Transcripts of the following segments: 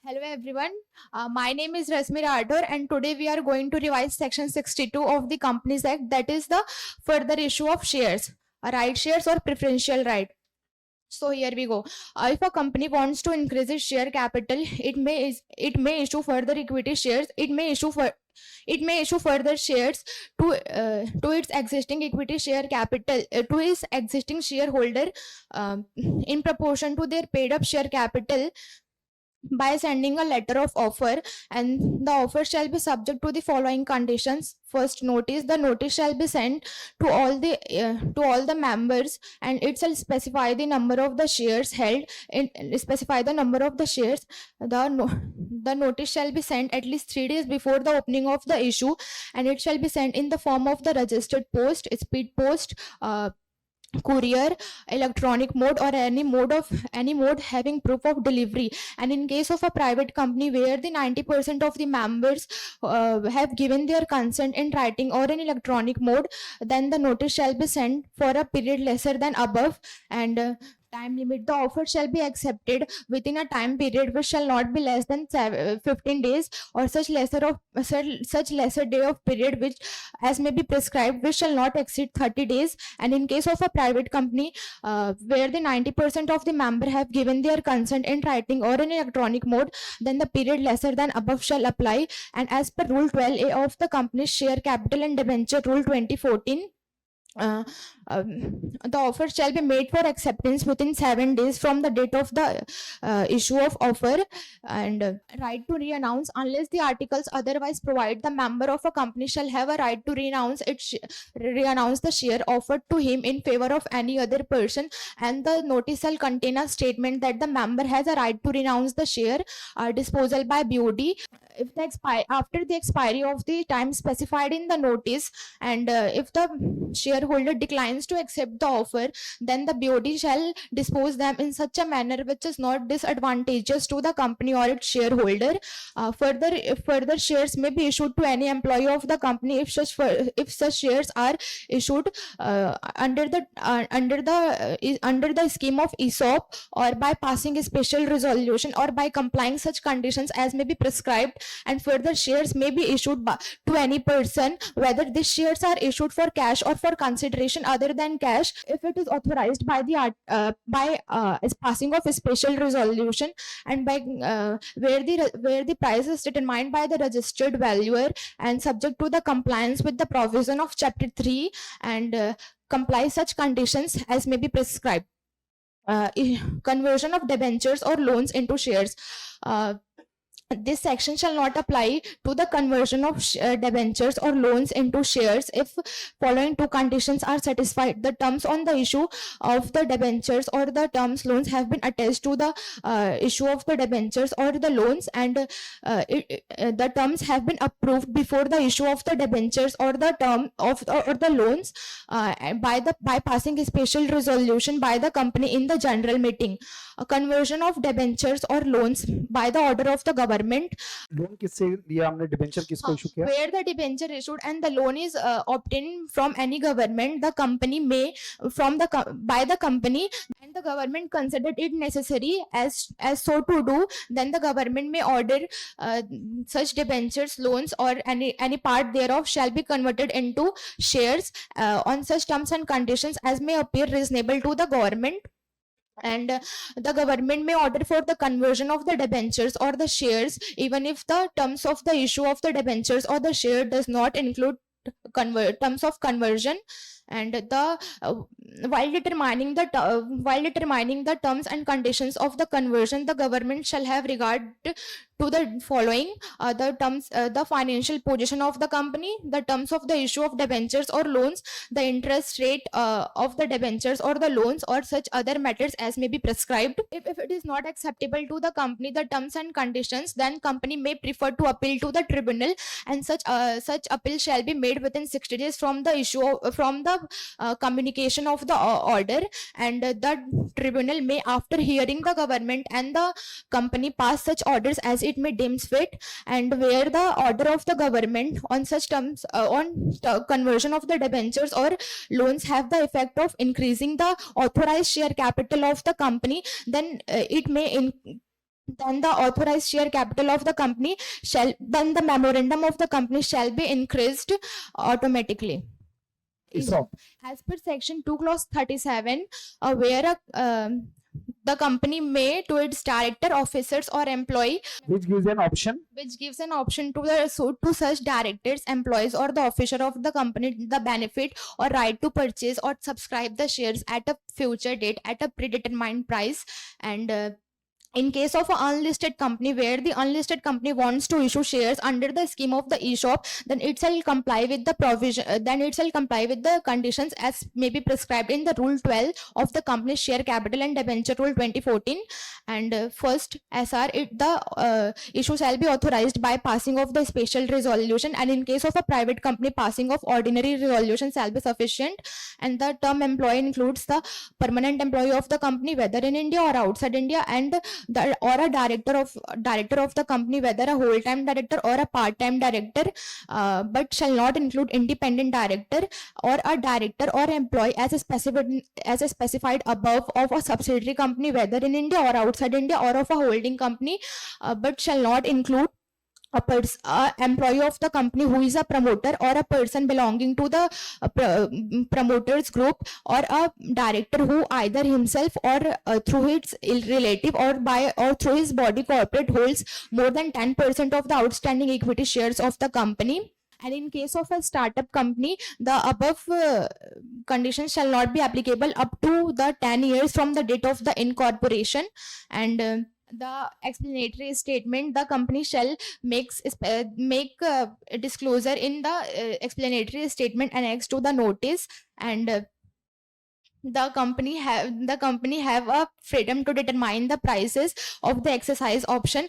Hello everyone, my name is Rasmi Rathore and today we are going to revise section 62 of the Companies Act, that is the further issue of shares, right shares or preferential right. So here we go. If a company wants to increase its share capital, it may issue further equity shares. It may issue further shares to its existing equity share capital to its existing shareholder in proportion to their paid up share capital by sending a letter of offer, and the offer shall be subject to the following conditions. First, notice. The notice shall be sent to all the members, and it shall specify the number of the shares held in specify the number of the shares. The notice shall be sent at least 3 days before the opening of the issue, and it shall be sent in the form of the registered post, speed post, courier, electronic mode, or any mode having proof of delivery. And in case of a private company where the 90% of the members have given their consent in writing or in electronic mode, then the notice shall be sent for a period lesser than above. And time limit. The offer shall be accepted within a time period which shall not be less than 15 days, or such lesser day of period which as may be prescribed, which shall not exceed 30 days. And in case of a private company where the 90% of the member have given their consent in writing or in electronic mode, then the period lesser than above shall apply. And as per Rule 12A of the Company's Share Capital and Debenture Rule 2014, uh, the offer shall be made for acceptance within 7 days from the date of the issue of offer. And right to re-announce, unless the articles otherwise provide, the member of a company shall have a right to re-announce the share offered to him in favor of any other person, and the notice shall contain a statement that the member has a right to renounce the share disposal by BOD if after the expiry of the time specified in the notice. And if the shareholder declines to accept the offer, then the BOD shall dispose them in such a manner which is not disadvantageous to the company or its shareholder. Further shares may be issued to any employee of the company if such shares are issued under the scheme of ESOP, or by passing a special resolution, or by complying such conditions as may be prescribed. And further shares may be issued to any person, whether these shares are issued for cash or for consideration other than cash, if it is authorized by passing of a special resolution, and by where the price is determined by the registered valuer, and subject to the compliance with the provision of chapter 3, and comply such conditions as may be prescribed. Conversion of debentures or loans into shares. This section shall not apply to the conversion of debentures or loans into shares if following two conditions are satisfied. The terms on the issue of the debentures or the terms loans have been attached to the issue of the debentures or the loans, and the terms have been approved before the issue of the debentures or the term of or the loans by passing a special resolution by the company in the general meeting. A conversion of debentures or loans by the order of the government, loan किससे लिया हमने, debenture किसको issue किया? where the debenture issued and the loan is obtained from any government, the company may by the company, and the government considered it necessary as so to do, then the government may order such debentures, loans, or any part thereof shall be converted into shares on such terms and conditions as may appear reasonable to the government. And the government may order for the conversion of the debentures or the shares even if the terms of the issue of the debentures or the share does not include terms of conversion. And while determining the terms and conditions of the conversion, the government shall have regard to the following: the financial position of the company, the terms of the issue of debentures or loans, the interest rate of the debentures or the loans, or such other matters as may be prescribed. If it is not acceptable to the company, the terms and conditions, then company may prefer to appeal to the tribunal, and such appeal shall be made within 60 days from the communication of the order. And the tribunal may, after hearing the government and the company, pass such orders as it may deems fit. And where the order of the government on such terms conversion of the debentures or loans have the effect of increasing the authorized share capital of the company, then it may then the authorized share capital of the company then the memorandum of the company shall be increased automatically. Stop. As per section 2 clause 37, where the company may to its director, officers or employee Which gives an option. which gives an option to to such directors, employees or the officer of the company the benefit or right to purchase or subscribe the shares at a future date at a predetermined price. And in case of an unlisted company where the unlisted company wants to issue shares under the scheme of the ESOP, then it shall comply with the provision then it shall comply with the conditions as may be prescribed in the rule 12 of the company's share capital and debenture rule 2014. And first SR the issue shall be authorized by passing of the special resolution, and in case of a private company, passing of ordinary resolution shall be sufficient. And the term employee includes the permanent employee of the company whether in India or outside India, and or a director of the company whether a whole time director or a part time director, but shall not include independent director or a director or employee as a specified above of a subsidiary company whether in India or outside India, or of a holding company, but shall not include a employee of the company who is a promoter or a person belonging to the promoters group, or a director who either himself or through his relative or by or through his body corporate holds more than 10% of the outstanding equity shares of the company. And in case of a startup company, the above conditions shall not be applicable up to the 10 years from the date of the incorporation. And the explanatory statement, the company shall make a disclosure in the explanatory statement annexed to the notice. And the company have a freedom to determine the prices of the exercise option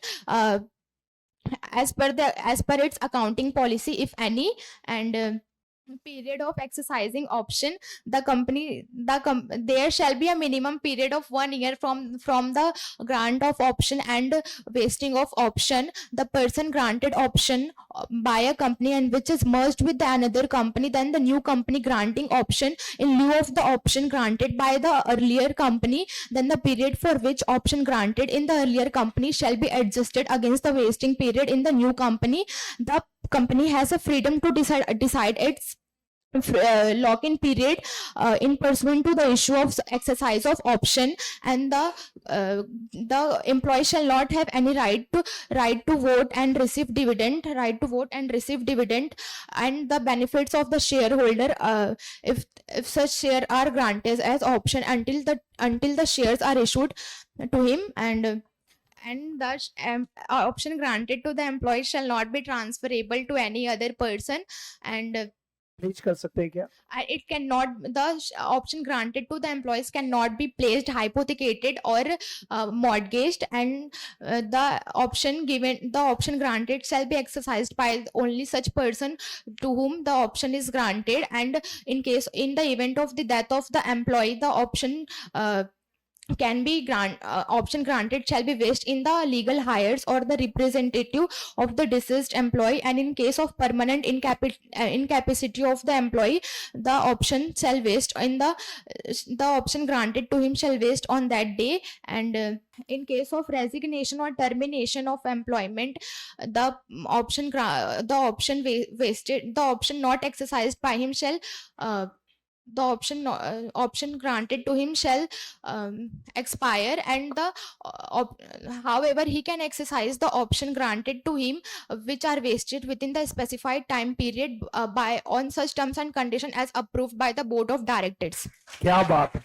as per its accounting policy, if any. And period of exercising option, there shall be a minimum period of 1 year from the grant of option and wasting of option. The person granted option by a company and which is merged with the another company, then the new company granting option in lieu of the option granted by the earlier company, then the period for which option granted in the earlier company shall be adjusted against the wasting period in the new company. The company has a freedom to decide its lock-in period in pursuant to the issue of exercise of option. And the employee shall not have any right to vote and receive dividend, and the benefits of the shareholder if such share are granted as option until the shares are issued to him. And the option granted to the employee shall not be transferable to any other person. And please कर सकते हैं क्या? it cannot the option granted to the employees cannot be placed, hypothecated or mortgaged. And the option granted shall be exercised by only such person to whom the option is granted. And in the event of the death of the employee, the option option granted shall be vested in the legal heirs or the representative of the deceased employee. And in case of permanent incapacity of the employee, the option shall vest in the option granted to him shall vest on that day. And in case of resignation or termination of employment, the the option not exercised by him shall the option granted to him shall expire. And however, he can exercise the option granted to him which are vested within the specified time period by on such terms and conditions as approved by the board of directors. क्या बात है?